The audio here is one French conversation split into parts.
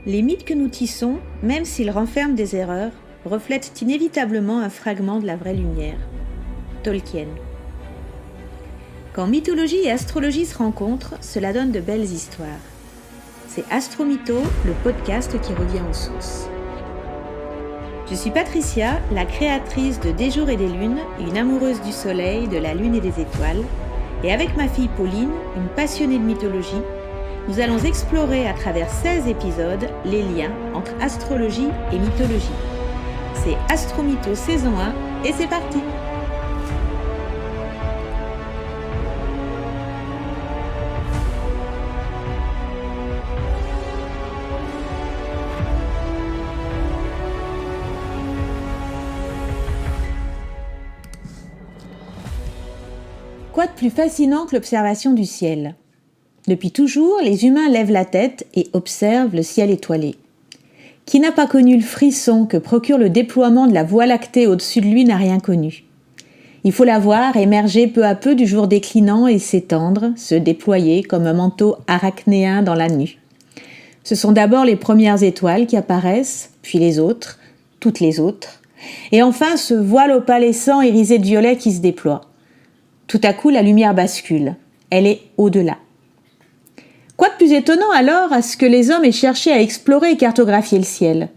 Les mythes que nous tissons, même s'ils renferment des erreurs, reflètent inévitablement un fragment de la vraie lumière. Tolkien. Quand mythologie et astrologie se rencontrent, cela donne de belles histoires. C'est Astromytho, le podcast qui revient aux sources. Je suis Patricia, la créatrice de Des jours et des lunes, une amoureuse du soleil, de la lune et des étoiles, et avec ma fille Pauline, une passionnée de mythologie, nous allons explorer à travers 16 épisodes les liens entre astrologie et mythologie. C'est Astromytho saison 1 et c'est parti! Quoi de plus fascinant que l'observation du ciel ? Depuis toujours, les humains lèvent la tête et observent le ciel étoilé. Qui n'a pas connu le frisson que procure le déploiement de la Voie lactée au-dessus de lui n'a rien connu. Il faut la voir émerger peu à peu du jour déclinant et s'étendre, se déployer comme un manteau arachnéen dans la nuit. Ce sont d'abord les premières étoiles qui apparaissent, puis les autres, toutes les autres, et enfin ce voile opalescent irisé de violet qui se déploie. Tout à coup, la lumière bascule. Elle est au-delà. Quoi de plus étonnant alors à ce que les hommes aient cherché à explorer et cartographier le ciel ?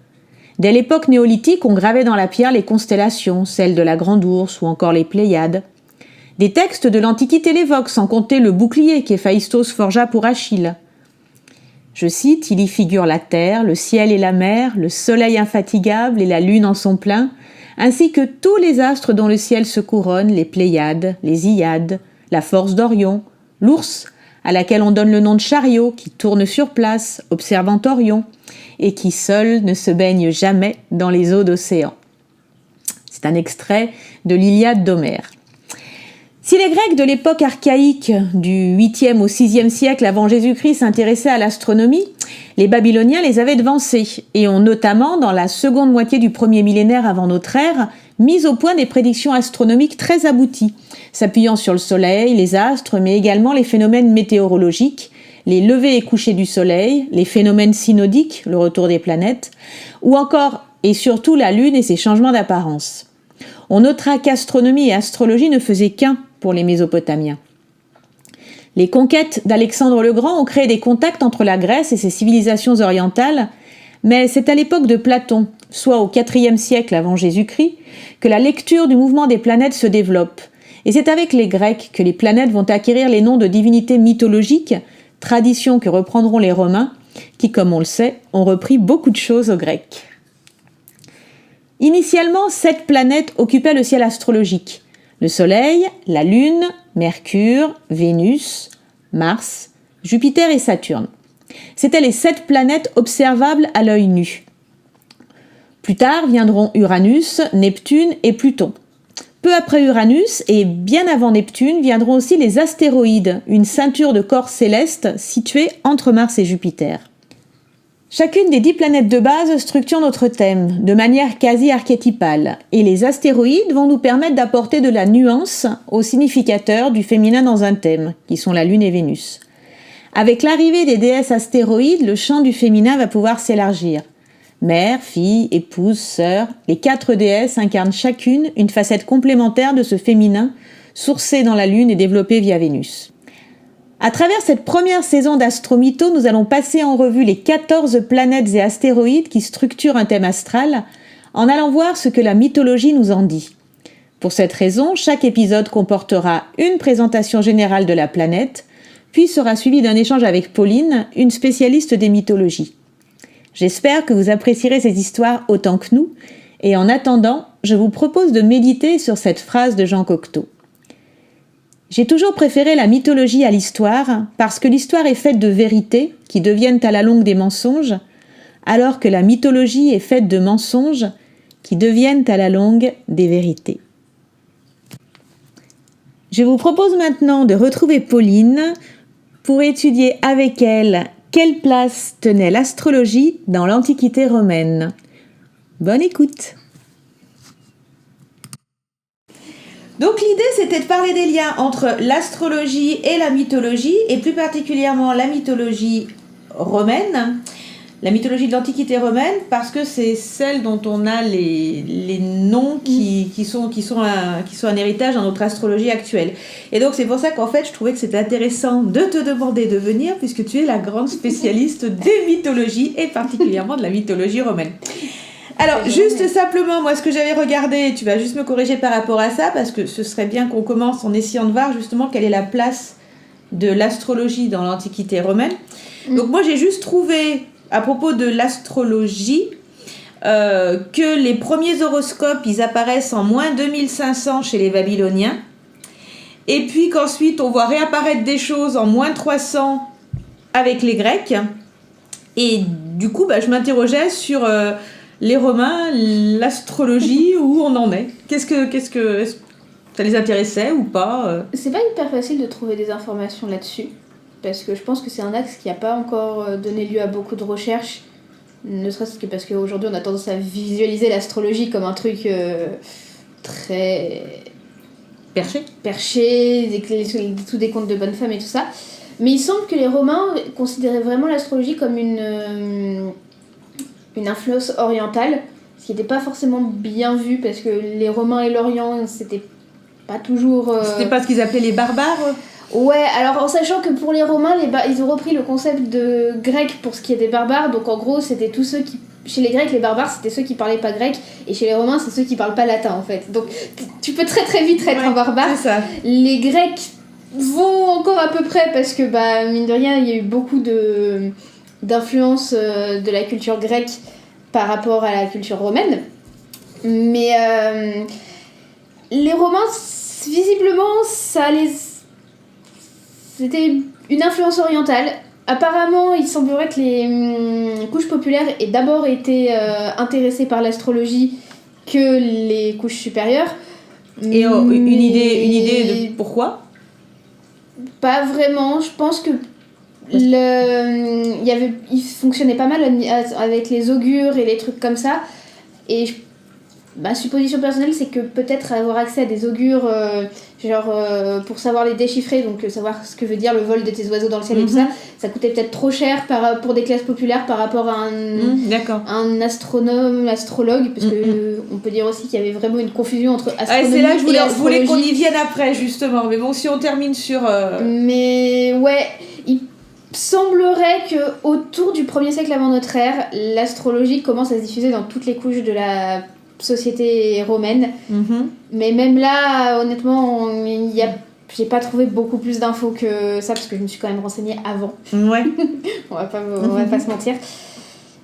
Dès l'époque néolithique, on gravait dans la pierre les constellations, celles de la Grande Ourse ou encore les Pléiades. Des textes de l'Antiquité l'évoquent, sans compter le bouclier qu'Héphaïstos forgea pour Achille. Je cite, il y figure la terre, le ciel et la mer, le soleil infatigable et la lune en son plein, ainsi que tous les astres dont le ciel se couronne, les Pléiades, les Hyades, la force d'Orion, l'ours, à laquelle on donne le nom de chariot, qui tourne sur place, observant Orion, et qui seul ne se baigne jamais dans les eaux d'océan. C'est un extrait de l'Iliade d'Homère. Si les Grecs de l'époque archaïque, du 8e au 6e siècle avant Jésus-Christ, s'intéressaient à l'astronomie, les Babyloniens les avaient devancés et ont notamment, dans la seconde moitié du premier millénaire avant notre ère, mis au point des prédictions astronomiques très abouties, s'appuyant sur le soleil, les astres, mais également les phénomènes météorologiques, les levées et couchers du soleil, les phénomènes synodiques, le retour des planètes, ou encore et surtout la lune et ses changements d'apparence. On notera qu'astronomie et astrologie ne faisaient qu'un pour les Mésopotamiens. Les conquêtes d'Alexandre le Grand ont créé des contacts entre la Grèce et ses civilisations orientales, mais c'est à l'époque de Platon, soit au IVe siècle avant Jésus-Christ, que la lecture du mouvement des planètes se développe. Et c'est avec les Grecs que les planètes vont acquérir les noms de divinités mythologiques, tradition que reprendront les Romains, qui, comme on le sait, ont repris beaucoup de choses aux Grecs. Initialement, 7 planètes occupaient le ciel astrologique. Le Soleil, la Lune, Mercure, Vénus, Mars, Jupiter et Saturne. C'étaient les 7 planètes observables à l'œil nu. Plus tard viendront Uranus, Neptune et Pluton. Peu après Uranus et bien avant Neptune viendront aussi les astéroïdes, une ceinture de corps célestes située entre Mars et Jupiter. Chacune des 10 planètes de base structure notre thème, de manière quasi archétypale, et les astéroïdes vont nous permettre d'apporter de la nuance aux significateurs du féminin dans un thème, qui sont la Lune et Vénus. Avec l'arrivée des déesses astéroïdes, le champ du féminin va pouvoir s'élargir. Mère, fille, épouse, sœur, les 4 déesses incarnent chacune une facette complémentaire de ce féminin, sourcé dans la Lune et développé via Vénus. À travers cette première saison d'Astromytho, nous allons passer en revue les 14 planètes et astéroïdes qui structurent un thème astral, en allant voir ce que la mythologie nous en dit. Pour cette raison, chaque épisode comportera une présentation générale de la planète, puis sera suivi d'un échange avec Pauline, une spécialiste des mythologies. J'espère que vous apprécierez ces histoires autant que nous, et en attendant, je vous propose de méditer sur cette phrase de Jean Cocteau. J'ai toujours préféré la mythologie à l'histoire parce que l'histoire est faite de vérités qui deviennent à la longue des mensonges, alors que la mythologie est faite de mensonges qui deviennent à la longue des vérités. Je vous propose maintenant de retrouver Pauline pour étudier avec elle quelle place tenait l'astrologie dans l'Antiquité romaine. Bonne écoute! Donc l'idée, c'était de parler des liens entre l'astrologie et la mythologie, et plus particulièrement la mythologie romaine. la mythologie de l'Antiquité romaine parce que c'est celle dont on a les noms qui sont un héritage dans notre astrologie actuelle. Et donc c'est pour ça qu'en fait je trouvais que c'était intéressant de te demander de venir puisque tu es la grande spécialiste des mythologies et particulièrement de la mythologie romaine. Alors, juste simplement, moi, ce que j'avais regardé, tu vas juste me corriger par rapport à ça, parce que ce serait bien qu'on commence en essayant de voir justement quelle est la place de l'astrologie dans l'Antiquité romaine. Donc, moi, j'ai juste trouvé, à propos de l'astrologie, que les premiers horoscopes, ils apparaissent en moins 2500 chez les Babyloniens, et puis qu'ensuite, on voit réapparaître des choses en moins 300 avec les Grecs. Et du coup, je m'interrogeais sur... les Romains, l'astrologie, où on en est. Est-ce que ça les intéressait ou pas C'est pas hyper facile de trouver des informations là-dessus, parce que je pense que c'est un axe qui n'a pas encore donné lieu à beaucoup de recherches, ne serait-ce que parce qu'aujourd'hui on a tendance à visualiser l'astrologie comme un truc très... perché, tous des contes de bonnes femmes et tout ça. Mais il semble que les Romains considéraient vraiment l'astrologie comme une influence orientale, ce qui n'était pas forcément bien vu parce que les Romains et l'Orient, c'était pas toujours... C'était pas ce qu'ils appelaient les barbares Ouais, alors en sachant que pour les Romains, ils ont repris le concept de grec pour ce qui est des barbares, donc en gros, c'était tous ceux qui... Chez les Grecs, les barbares, c'était ceux qui parlaient pas grec, et chez les Romains, c'est ceux qui parlent pas latin, en fait. Donc, tu peux très très vite être un barbare. C'est ça. Les Grecs vont encore à peu près, parce que, mine de rien, il y a eu beaucoup d'influence de la culture grecque par rapport à la culture romaine. Mais les Romains, visiblement, c'était une influence orientale. Apparemment, il semblerait que les couches populaires aient d'abord été intéressées par l'astrologie que les couches supérieures. Et une idée de pourquoi ? Pas vraiment. Je pense que il fonctionnait pas mal avec les augures et les trucs comme ça. Et ma supposition personnelle, c'est que peut-être avoir accès à des augures, pour savoir les déchiffrer, donc savoir ce que veut dire le vol de tes oiseaux dans le ciel et tout ça, ça coûtait peut-être trop cher pour des classes populaires par rapport à un astronome, astrologue, parce que on peut dire aussi qu'il y avait vraiment une confusion entre astronomie c'est là que je voulais qu'on y vienne après, justement. Mais bon, si on termine sur... Mais ouais, il semblerait que autour du 1er siècle avant notre ère, l'astrologie commence à se diffuser dans toutes les couches de la société romaine. Mais même là, honnêtement, j'ai pas trouvé beaucoup plus d'infos que ça, parce que je me suis quand même renseignée avant. Ouais. on va pas se mentir.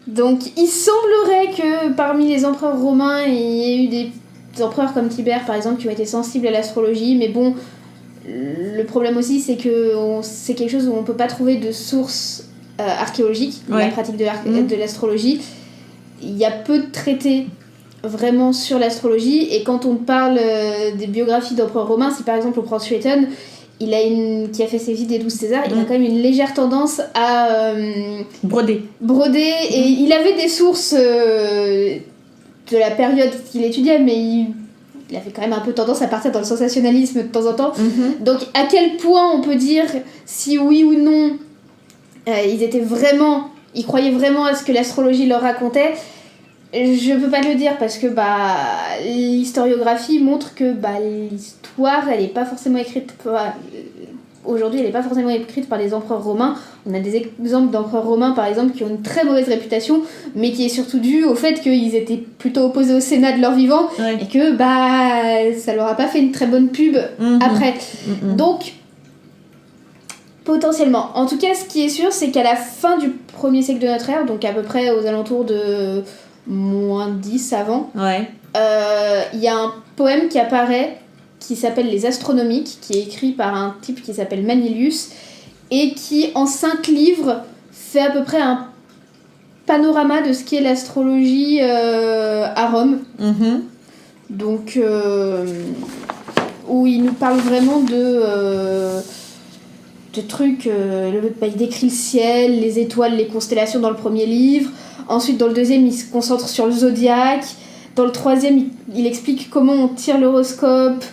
Donc il semblerait que parmi les empereurs romains, il y ait eu des empereurs comme Tibère par exemple qui ont été sensibles à l'astrologie, mais bon, le problème aussi c'est que c'est quelque chose où on peut pas trouver de sources archéologiques de la pratique de l'astrologie. Il y a peu de traités vraiment sur l'astrologie, et quand on parle des biographies d'empereurs romains, si par exemple on prend Suétone, qui a fait ses vies des 12 Césars, il a quand même une légère tendance à broder, et il avait des sources de la période qu'il étudiait, mais il avait quand même un peu tendance à partir dans le sensationnalisme de temps en temps. Donc à quel point on peut dire si oui ou non ils croyaient vraiment à ce que l'astrologie leur racontait? Je peux pas le dire parce que l'historiographie montre que l'histoire elle est pas forcément écrite aujourd'hui, elle est pas forcément écrite par les empereurs romains. On a des exemples d'empereurs romains par exemple qui ont une très mauvaise réputation, mais qui est surtout dû au fait qu'ils étaient plutôt opposés au Sénat de leur vivant, et que ça leur a pas fait une très bonne pub après. Donc potentiellement. En tout cas, ce qui est sûr, c'est qu'à la fin du 1er siècle de notre ère, donc à peu près aux alentours de moins 10 avant, il y a un poème qui apparaît qui s'appelle Les Astronomiques, qui est écrit par un type qui s'appelle Manilius, et qui en 5 livres fait à peu près un panorama de ce qu'est l'astrologie à Rome. Donc où il nous parle vraiment de trucs, il décrit le ciel, les étoiles, les constellations dans le premier livre. Ensuite, dans le deuxième, il se concentre sur le zodiaque. Dans le troisième, il explique comment on tire l'horoscope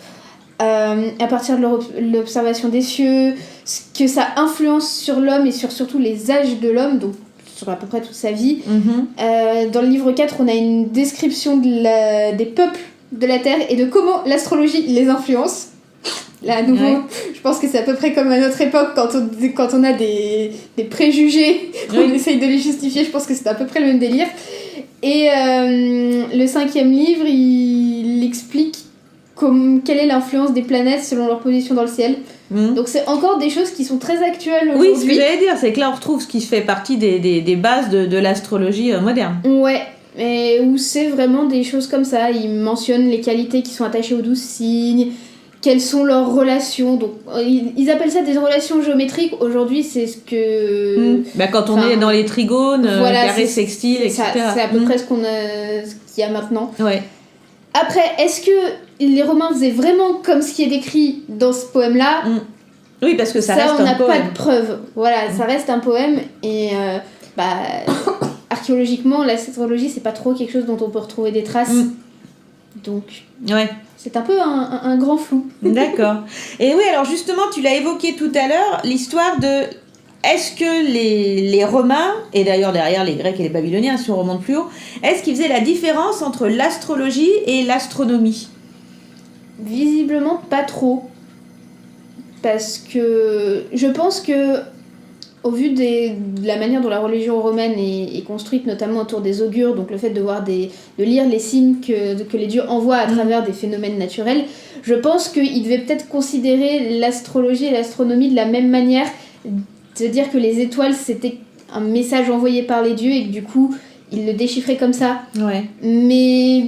à partir de l'observation des cieux, ce que ça influence sur l'homme et sur surtout les âges de l'homme, donc sur à peu près toute sa vie. Dans le livre 4, on a une description des peuples de la Terre et de comment l'astrologie les influence. Là, à nouveau, je pense que c'est à peu près comme à notre époque, quand on a des préjugés, on essaye de les justifier, je pense que c'est à peu près le même délire. Et le 5e livre, il explique quelle est l'influence des planètes selon leur position dans le ciel. Donc c'est encore des choses qui sont très actuelles aujourd'hui. Oui, ce que j'allais dire, c'est que là on retrouve ce qui fait partie des bases de l'astrologie moderne. Ouais, et où c'est vraiment des choses comme ça. Ils mentionnent les qualités qui sont attachées aux 12 signes, quelles sont leurs relations. Donc ils appellent ça des relations géométriques. Aujourd'hui, c'est ce que... quand on est dans les trigones, carrés, sextiles, etc. C'est à peu près ce qu'il y a maintenant. Ouais. Après, est-ce que les Romains faisaient vraiment comme ce qui est décrit dans ce poème-là ? Oui, parce que ça reste un poème. Ça, on n'a pas de preuve. Voilà, ça reste un poème. Et archéologiquement, l'astrologie, c'est pas trop quelque chose dont on peut retrouver des traces. Donc, c'est un peu un grand flou. D'accord. Et oui, alors justement, tu l'as évoqué tout à l'heure, l'histoire de... Est-ce que les Romains, et d'ailleurs derrière les Grecs et les Babyloniens, si on remonte plus haut, est-ce qu'ils faisaient la différence entre l'astrologie et l'astronomie ? Visiblement pas trop. Parce que je pense que, au vu de la manière dont la religion romaine est construite, notamment autour des augures, donc le fait de lire les signes que les dieux envoient à travers des phénomènes naturels, je pense qu'ils devaient peut-être considérer l'astrologie et l'astronomie de la même manière, de dire que les étoiles c'était un message envoyé par les dieux et que du coup ils le déchiffraient comme ça. Mais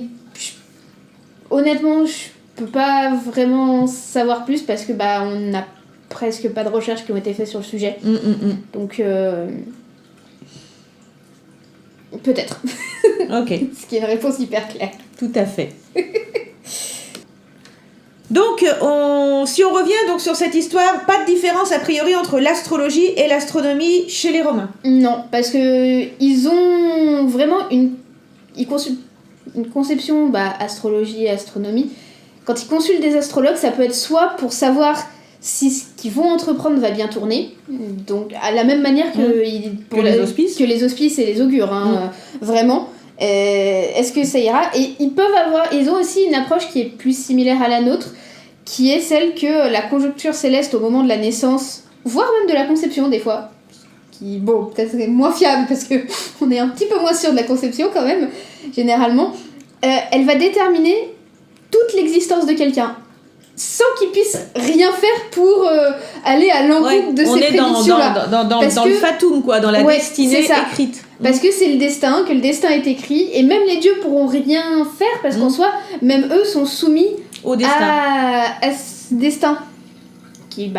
honnêtement, je peux pas vraiment savoir plus parce que on n'a presque pas de recherches qui ont été faites sur le sujet. Donc peut-être. Ok. Ce qui est une réponse hyper claire. Tout à fait. Donc, si on revient donc sur cette histoire, pas de différence a priori entre l'astrologie et l'astronomie chez les Romains. Non, parce que ils ont vraiment une conception astrologie et astronomie. Quand ils consultent des astrologues, ça peut être soit pour savoir si ce qu'ils vont entreprendre va bien tourner, donc à la même manière que les auspices et les augures, vraiment. Est-ce que ça ira ? Et ils ont aussi une approche qui est plus similaire à la nôtre, qui est celle que la conjoncture céleste au moment de la naissance, voire même de la conception des fois, qui, peut-être est moins fiable parce que on est un petit peu moins sûr de la conception quand même, généralement, elle va déterminer toute l'existence de quelqu'un, sans qu'il puisse rien faire pour aller à l'encontre de ces prédictions-là. On est dans le fatum, quoi, dans la destinée écrite. Parce que c'est le destin, que le destin est écrit, et même les dieux pourront rien faire, parce qu'en soi, même eux sont soumis au destin. À ce destin. Qui,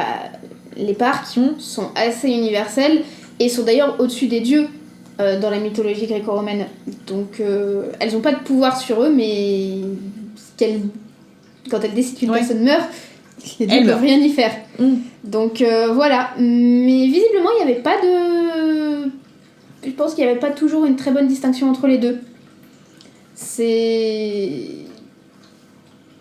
les parcs sont assez universels, et sont d'ailleurs au-dessus des dieux dans la mythologie gréco-romaine. Donc, elles n'ont pas de pouvoir sur eux, mais quand elles décident qu'une personne meurt, les dieux ne peuvent rien y faire. Donc, voilà. Mais visiblement, il n'y avait pas de... Je pense qu'il n'y avait pas toujours une très bonne distinction entre les deux.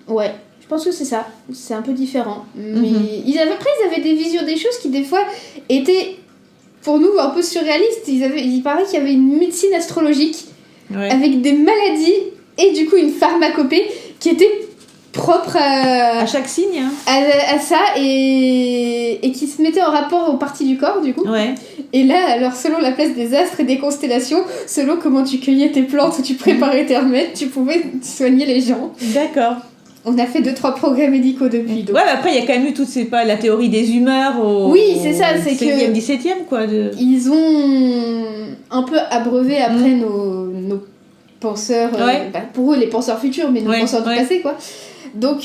Ouais, je pense que c'est ça. C'est un peu différent. Mais ils avaient des visions des choses qui, des fois, étaient, pour nous, un peu surréalistes. Il paraît qu'il y avait une médecine astrologique avec des maladies et du coup une pharmacopée qui était propre à chaque signe, à ça, et qui se mettait en rapport aux parties du corps, du coup. Et là, alors, selon la place des astres et des constellations, selon comment tu cueillais tes plantes ou tu préparais tes remèdes, tu pouvais soigner les gens. D'accord. On a fait 2-3 progrès médicaux depuis. Donc. Ouais, mais après, il y a quand même eu la théorie des humeurs oui, c'est ça, c'est que... 16e, 17e, quoi. Ils ont un peu abreuvé après nos penseurs... pour eux, les penseurs futurs, mais nos penseurs du passé, quoi. Donc,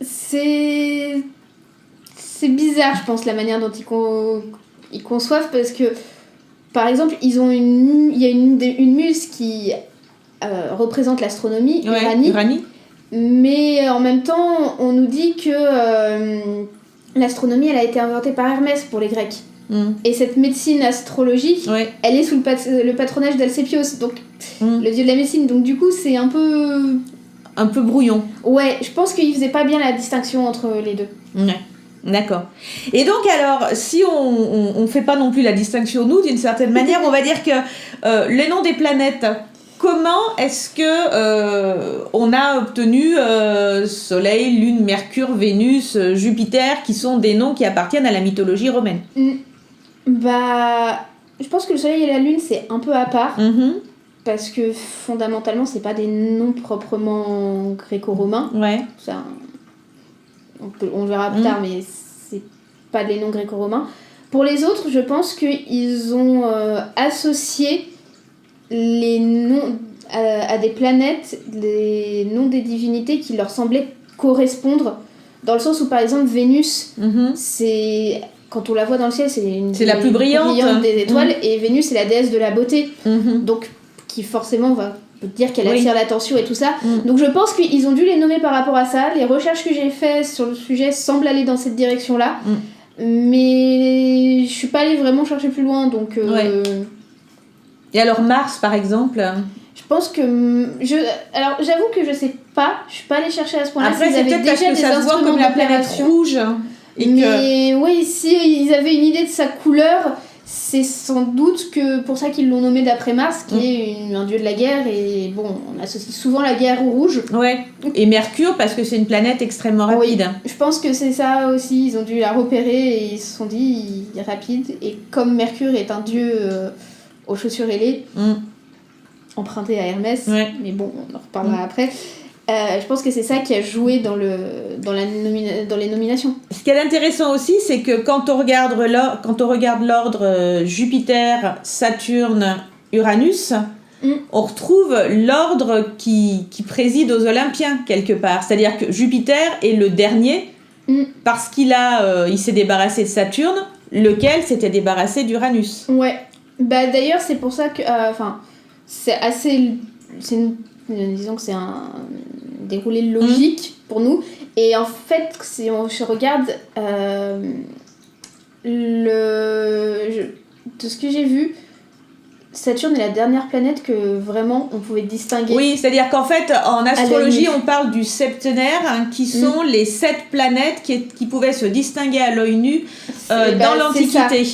c'est bizarre, je pense, la manière dont ils conçoivent, parce que, par exemple, il y a une muse qui représente l'astronomie, Uranie. Mais en même temps, on nous dit que l'astronomie, elle a été inventée par Hermès pour les Grecs. Et cette médecine astrologique, elle est sous le patronage d'Alcépios, donc le dieu de la médecine. Donc du coup, c'est un peu brouillon. Ouais, je pense qu'il faisait pas bien la distinction entre les deux. D'accord. Et donc alors, si on fait pas non plus la distinction, nous, d'une certaine manière, on va dire que les noms des planètes, comment est-ce que on a obtenu Soleil, Lune, Mercure, Vénus, Jupiter, qui sont des noms qui appartiennent à la mythologie romaine? Bah, je pense que le Soleil et la Lune, c'est un peu à part. Mm-hmm. Parce que fondamentalement, c'est pas des noms proprement gréco-romains. Ouais. On le verra plus tard, mais c'est pas des noms gréco-romains. Pour les autres, je pense qu'ils ont associé les noms à des planètes, les noms des divinités qui leur semblaient correspondre. Dans le sens où, par exemple, Vénus, c'est... Quand on la voit dans le ciel, c'est la plus brillante des étoiles, et Vénus, c'est la déesse de la beauté. Donc, qui forcément va dire qu'elle attire l'attention et tout ça. Donc je pense qu'ils ont dû les nommer par rapport à ça. Les recherches que j'ai faites sur le sujet semblent aller dans cette direction-là. Mais je suis pas allée vraiment chercher plus loin, donc... Et alors Mars, par exemple? Je pense que... Alors j'avoue que je sais pas. Je suis pas allée chercher à ce point-là. Après, c'est peut-être parce que ça se voit comme la planète rouge. Mais oui, si ils avaient une idée de sa couleur... C'est sans doute que pour ça qu'ils l'ont nommé d'après Mars, qui est un dieu de la guerre, et bon, on associe souvent la guerre au rouge. Ouais, et Mercure parce que c'est une planète extrêmement rapide. Oui, je pense que c'est ça aussi, ils ont dû la repérer et ils se sont dit, il est rapide, et comme Mercure est un dieu aux chaussures ailées, emprunté à Hermès, mais bon, on en reparlera après, je pense que c'est ça qui a joué dans les nominations. Ce qui est intéressant aussi, c'est que quand on regarde l'ordre Jupiter, Saturne, Uranus, on retrouve l'ordre qui préside aux Olympiens quelque part. C'est-à-dire que Jupiter est le dernier parce qu'il s'est débarrassé de Saturne, lequel s'était débarrassé d'Uranus. Ouais. Bah d'ailleurs c'est pour ça que, disons que c'est un déroulé logique pour nous. Et en fait, si on regarde de ce que j'ai vu, Saturne est la dernière planète que vraiment on pouvait distinguer. Oui, c'est-à-dire qu'en fait, en astrologie, on parle du septenaire, qui sont les 7 planètes qui pouvaient se distinguer à l'œil nu dans l'Antiquité.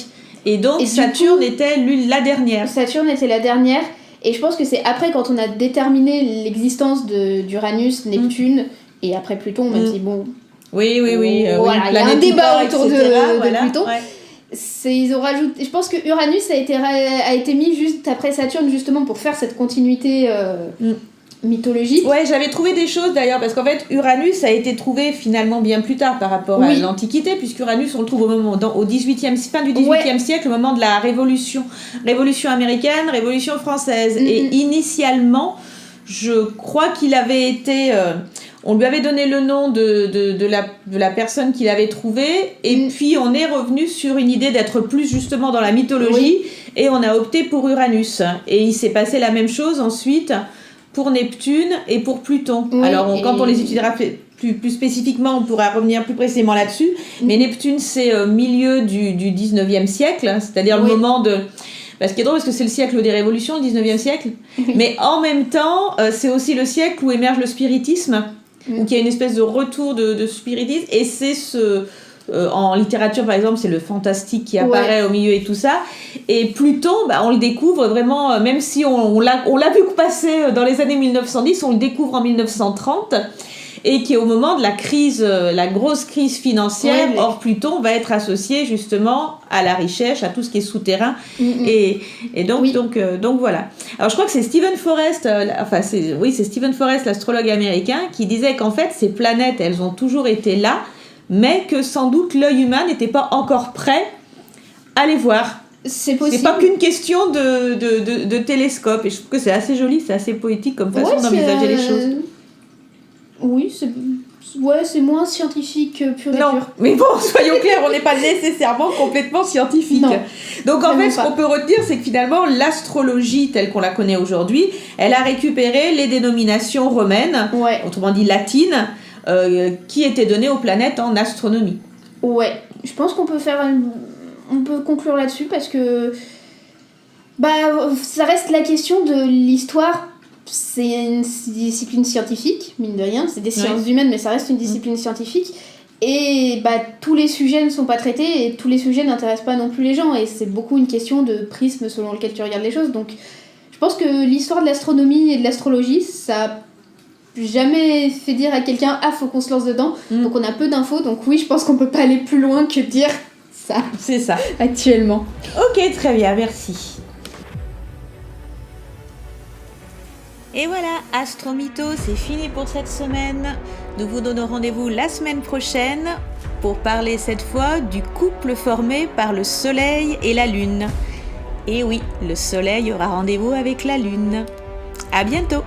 Et donc, Saturne était la dernière. Saturne était la dernière. Et je pense que c'est après, quand on a déterminé l'existence d'Uranus, Neptune, et après Pluton, même si bon... Oui. Voilà, il y a un débat autour de Pluton. Ouais. Ils ont rajouté... Je pense que Uranus a été mis juste après Saturne, justement, pour faire cette continuité mythologique. Ouais, j'avais trouvé des choses d'ailleurs, parce qu'en fait, Uranus a été trouvé finalement bien plus tard par rapport à l'Antiquité, puisqu'Uranus, on le trouve au fin du XVIIIe siècle, au moment de la Révolution américaine, Révolution française. Et initialement, je crois qu'il avait été... on lui avait donné le nom de la personne qu'il avait trouvé, et puis on est revenu sur une idée d'être plus justement dans la mythologie, et on a opté pour Uranus. Et il s'est passé la même chose ensuite pour Neptune et pour Pluton. Alors, quand on les étudiera plus spécifiquement, on pourra revenir plus précisément là-dessus. Mais Neptune, c'est milieu du 19e siècle, c'est-à-dire le moment de... Parce qu'il est drôle, parce que c'est le siècle des révolutions, le 19e siècle. Mais en même temps, c'est aussi le siècle où émerge le spiritisme, où il y a une espèce de retour de spiritisme. Et c'est en littérature, par exemple, c'est le fantastique qui apparaît au milieu et tout ça. Et Pluton, on le découvre vraiment, même si on l'a vu passer dans les années 1910, on le découvre en 1930, et qui est au moment de la crise, la grosse crise financière. Or, Pluton va être associé justement à la richesse, à tout ce qui est souterrain. Et donc voilà. Alors, je crois que c'est Stephen Forrest, c'est Stephen Forrest, l'astrologue américain, qui disait qu'en fait, ces planètes, elles ont toujours été là, mais que sans doute l'œil humain n'était pas encore prêt à les voir. C'est possible. C'est pas qu'une question de télescope. Et je trouve que c'est assez joli, c'est assez poétique comme façon d'envisager les choses. Oui, c'est moins scientifique pur et non, pur. mais bon, soyons clairs, on n'est pas nécessairement complètement scientifique. Non, donc en fait, ce qu'on peut retenir, c'est que finalement, l'astrologie telle qu'on la connaît aujourd'hui, elle a récupéré les dénominations romaines, autrement dit latines, qui étaient données aux planètes en astronomie. Ouais, je pense qu'on peut on peut conclure là-dessus parce que ça reste la question de l'histoire. C'est une discipline scientifique, mine de rien, c'est des sciences humaines, mais ça reste une discipline scientifique. Et tous les sujets ne sont pas traités et tous les sujets n'intéressent pas non plus les gens. Et c'est beaucoup une question de prisme selon lequel tu regardes les choses. Donc je pense que l'histoire de l'astronomie et de l'astrologie, ça a jamais fait dire à quelqu'un « Ah, faut qu'on se lance dedans ». Donc on a peu d'infos. Donc oui, je pense qu'on peut pas aller plus loin que dire ça. C'est ça. Actuellement. Ok, très bien, merci. Et voilà, Astromito, c'est fini pour cette semaine. Nous vous donnons rendez-vous la semaine prochaine pour parler cette fois du couple formé par le Soleil et la Lune. Et oui, le Soleil aura rendez-vous avec la Lune. À bientôt!